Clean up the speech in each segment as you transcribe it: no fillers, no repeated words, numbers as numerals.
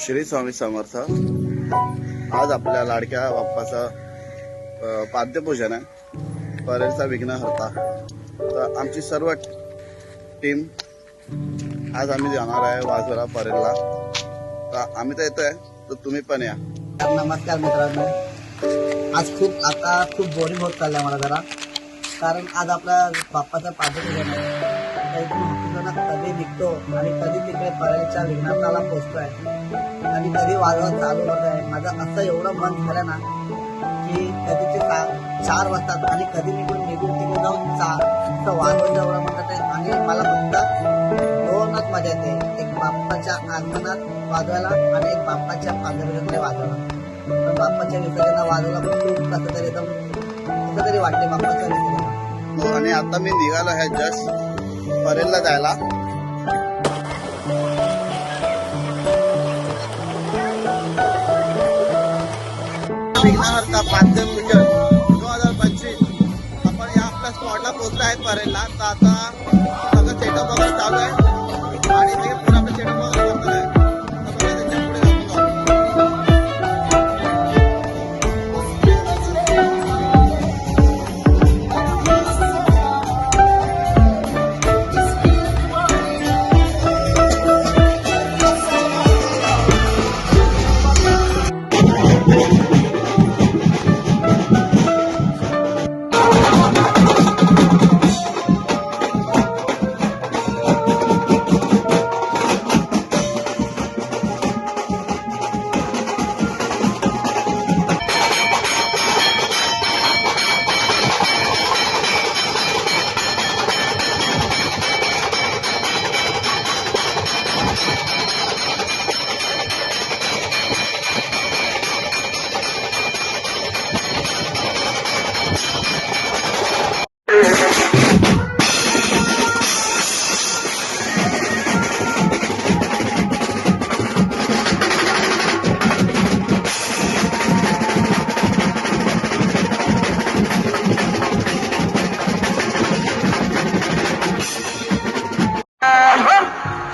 श्री स्वामी समर्थ। आज आपल्या लाडक्या बाप्पाचा पाद्यपूजन आहे, परेलचा विघ्नहर्ता। तर आमची सर्व टीम आज आम्ही जाणार आहे वाजोरा परेलला। तर आम्ही तर येतोय, तर तुम्ही पण या। नमस्कार मित्रांनो, आज खूप बोरिंग होत चाललंय मला जरा, कारण आज आपला बाप्पाचा पाद्यपूजन आहे। कधी निघतो आणि कधी तिकडे परेलच्या विघ्नहर्ताला पोहोचतोय आणि कधी वाजवत चालू होत आहे। माझं असं एवढं मन झालं ना की कधीचे 4 वाजतात आणि कधी निघून तिकडे जाऊन वाजवायचं एवढं म्हणत आहे। आणि मला फक्त दोनच मजा येते, एक बाप्पाच्या आगमनात वाजवायला आणि एक बाप्पाच्या पाद्यपूजनाला वाजवायला। पण बाप्पाच्या विसर्जनाला वाजवायला खूप कसं तरी वाटते बाप्पाच्या विसर्जनाला। आणि आता मी निघालो आहे जस्ट परेलला जायला। विघ्नहर्ता पाद्यपूजन 2025 आपण या आपल्या स्पॉटला पोहोचलो आहे परेलला। तर आता सगळं सेटअप वगैरे चालू आहे आणि ते पुढे आपलं सेटअप वगैरे करतो आहे।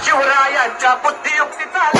शिवरायांच्या बुद्धियुक्तीचा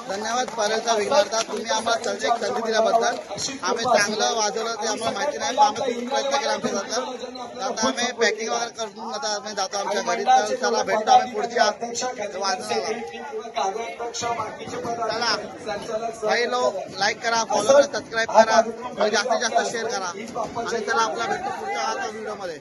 धन्यवाद परेलचा विघ्नहर्ता। तुम्ही आम्हाला संधी दिल्याबद्दल। आम्ही चांगलं वाजवलं ते आम्हाला माहिती नाही, पण आम्ही खूप प्रयत्न केला आमच्याबद्दल। आता आम्ही पॅकिंग वगैरे करून आता आम्ही जातो आमच्या घरी। तर चला भेटतो आम्ही पुढच्या वाजवायला। चला काही लोक लाईक करा, फॉलो करा, सबस्क्राईब करा, जास्तीत जास्त शेअर करा आणि चला आपला भेटतो पुढच्या व्हिडिओ मध्ये।